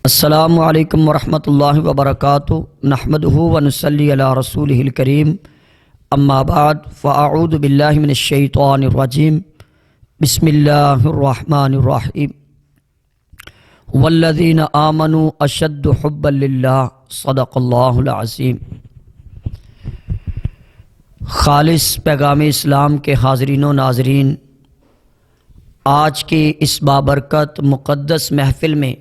السلام علیکم ورحمۃ اللہ وبرکاتہ نحمدہ ونصلی علی رسولہ الکریم اما بعد فاعوذ باللہ من الشیطان الرجیم بسم اللہ الرحمن الرحیم والذین آمنوا اشد حبا للہ صدق اللہ العظیم۔ خالص پیغام اسلام کے حاضرین و ناظرین، آج کی اس بابرکت مقدس محفل میں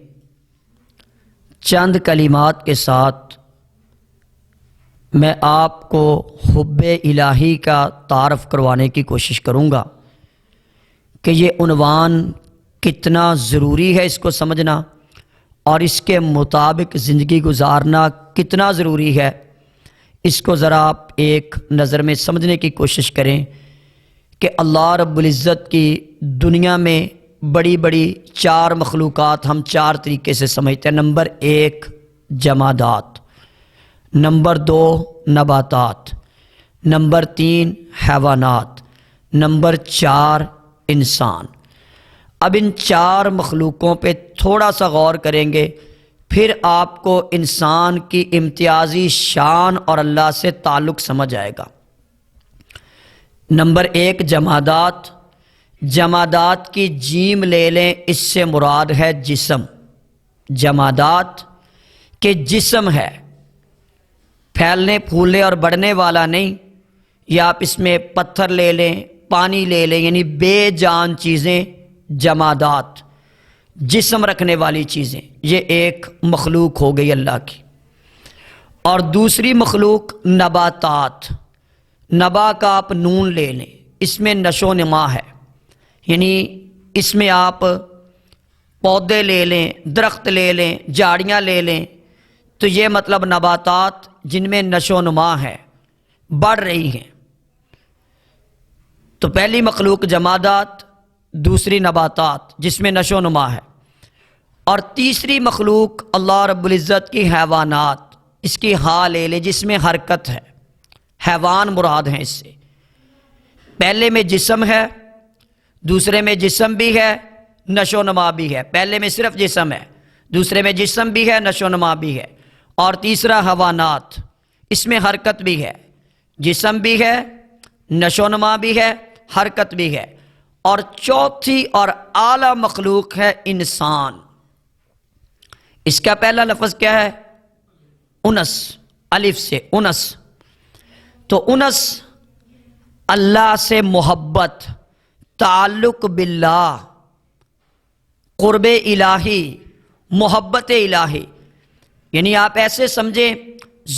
چند کلمات کے ساتھ میں آپ کو حب الہی کا تعارف کروانے کی کوشش کروں گا کہ یہ عنوان کتنا ضروری ہے اس کو سمجھنا، اور اس کے مطابق زندگی گزارنا کتنا ضروری ہے، اس کو ذرا آپ ایک نظر میں سمجھنے کی کوشش کریں کہ اللہ رب العزت کی دنیا میں بڑی بڑی چار مخلوقات ہم چار طریقے سے سمجھتے ہیں۔ نمبر 1 جمادات، نمبر 2 نباتات، نمبر 3 حیوانات، نمبر 4 انسان۔ اب ان چار مخلوقوں پہ تھوڑا سا غور کریں گے، پھر آپ کو انسان کی امتیازی شان اور اللہ سے تعلق سمجھ آئے گا۔ نمبر 1 جمادات۔ جمادات کی جیم لے لیں، اس سے مراد ہے جسم۔ جمادات کے جسم ہے، پھیلنے پھولنے اور بڑھنے والا نہیں، یا آپ اس میں پتھر لے لیں، پانی لے لیں، یعنی بے جان چیزیں جمادات، جسم رکھنے والی چیزیں، یہ ایک مخلوق ہو گئی اللہ کی۔ اور دوسری مخلوق نباتات۔ نبا کا آپ نون لے لیں، اس میں نشو و نما ہے، یعنی اس میں آپ پودے لے لیں، درخت لے لیں، جھاڑیاں لے لیں، تو یہ مطلب نباتات جن میں نشو و نما ہے، بڑھ رہی ہیں۔ تو پہلی مخلوق جمادات، دوسری نباتات جس میں نشو و نما ہے، اور تیسری مخلوق اللہ رب العزت کی حیوانات، اس کی ہا لے لیں جس میں حرکت ہے، حیوان مراد ہیں اس سے۔ پہلے میں جسم ہے، دوسرے میں جسم بھی ہے، نشو و نما بھی ہے۔ پہلے میں صرف جسم ہے، دوسرے میں جسم بھی ہے، نشو و نما بھی ہے، اور تیسرا حیوانات، اس میں حرکت بھی ہے، جسم بھی ہے، نشو و نما بھی ہے، حرکت بھی ہے، اور چوتھی اور اعلیٰ مخلوق ہے انسان۔ اس کا پہلا لفظ کیا ہے؟ انس، الف سے انس۔ تو انس اللہ سے محبت، تعلق باللہ، قرب الہی، محبت الہی، یعنی آپ ایسے سمجھیں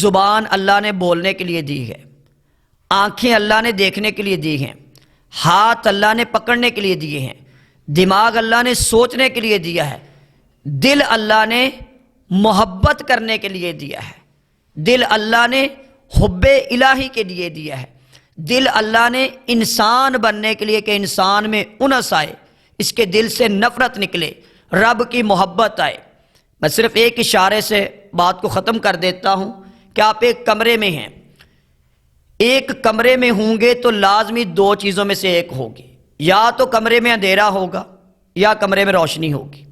زبان اللہ نے بولنے کے لیے دی ہے، آنکھیں اللہ نے دیکھنے کے لیے دی ہیں، ہاتھ اللہ نے پکڑنے کے لیے دیے ہیں، دماغ اللہ نے سوچنے کے لیے دیا ہے، دل اللہ نے محبت کرنے کے لیے دیا ہے، دل اللہ نے حب الہی کے لیے دیا ہے، دل اللہ نے انسان بننے کے لیے کہ انسان میں انس آئے، اس کے دل سے نفرت نکلے، رب کی محبت آئے۔ میں صرف ایک اشارے سے بات کو ختم کر دیتا ہوں کہ آپ ایک کمرے میں ہیں، ایک کمرے میں ہوں گے تو لازمی دو چیزوں میں سے ایک ہوگی، یا تو کمرے میں اندھیرا ہوگا یا کمرے میں روشنی ہوگی،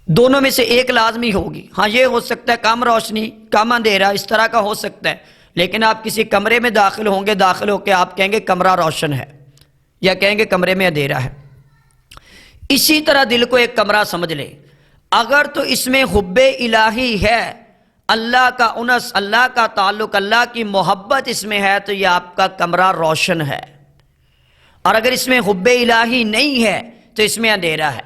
دونوں میں سے ایک لازمی ہوگی۔ ہاں یہ ہو سکتا ہے کم روشنی کم اندھیرا، اس طرح کا ہو سکتا ہے، لیکن آپ کسی کمرے میں داخل ہوں گے، داخل ہو کے آپ کہیں گے کمرہ روشن ہے، یا کہیں گے کمرے میں اندھیرا ہے۔ اسی طرح دل کو ایک کمرہ سمجھ لے، اگر تو اس میں حب الہی ہے، اللہ کا انس، اللہ کا تعلق، اللہ کی محبت اس میں ہے، تو یہ آپ کا کمرہ روشن ہے، اور اگر اس میں حب الہی نہیں ہے تو اس میں اندھیرا ہے۔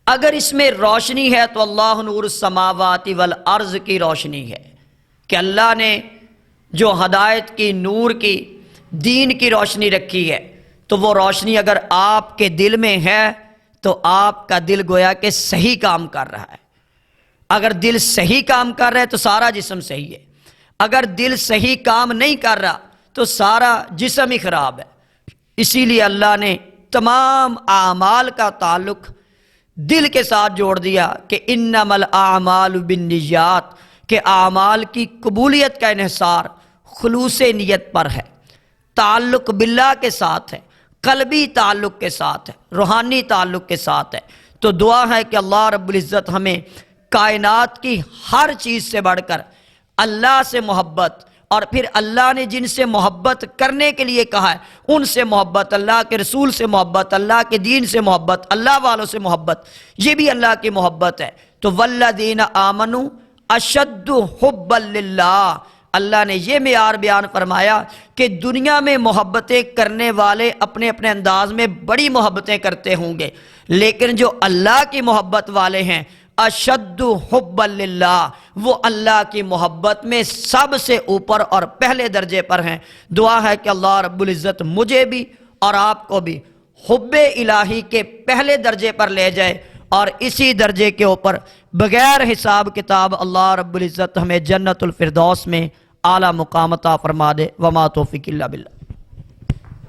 اگر اس میں روشنی ہے تو اللہ نور السماوات والارض کی روشنی ہے، کہ اللہ نے جو ہدایت کی، نور کی، دین کی روشنی رکھی ہے، تو وہ روشنی اگر آپ کے دل میں ہے تو آپ کا دل گویا کہ صحیح کام کر رہا ہے۔ اگر دل صحیح کام کر رہا ہے تو سارا جسم صحیح ہے، اگر دل صحیح کام نہیں کر رہا تو سارا جسم ہی خراب ہے۔ اسی لیے اللہ نے تمام اعمال کا تعلق دل کے ساتھ جوڑ دیا کہ انما الاعمال بالنیات، کہ اعمال کی قبولیت کا انحصار خلوص نیت پر ہے، تعلق باللہ کے ساتھ ہے، قلبی تعلق کے ساتھ ہے، روحانی تعلق کے ساتھ ہے۔ تو دعا ہے کہ اللہ رب العزت ہمیں کائنات کی ہر چیز سے بڑھ کر اللہ سے محبت، اور پھر اللہ نے جن سے محبت کرنے کے لیے کہا ہے ان سے محبت، اللہ کے رسول سے محبت، اللہ کے دین سے محبت، اللہ والوں سے محبت، یہ بھی اللہ کی محبت ہے۔ تو والذین آمنوا اشد حبا للہ، اللہ نے یہ معیار بیان فرمایا کہ دنیا میں محبتیں کرنے والے اپنے اپنے انداز میں بڑی محبتیں کرتے ہوں گے، لیکن جو اللہ کی محبت والے ہیں اشد حبا للہ، وہ اللہ کی محبت میں سب سے اوپر اور پہلے درجے پر ہیں۔ دعا ہے کہ اللہ رب العزت مجھے بھی اور آپ کو بھی حب الہی کے پہلے درجے پر لے جائے، اور اسی درجے کے اوپر بغیر حساب کتاب اللہ رب العزت ہمیں جنت الفردوس میں اعلیٰ مقام عطا فرما دے۔ وما توفیق الا باللہ۔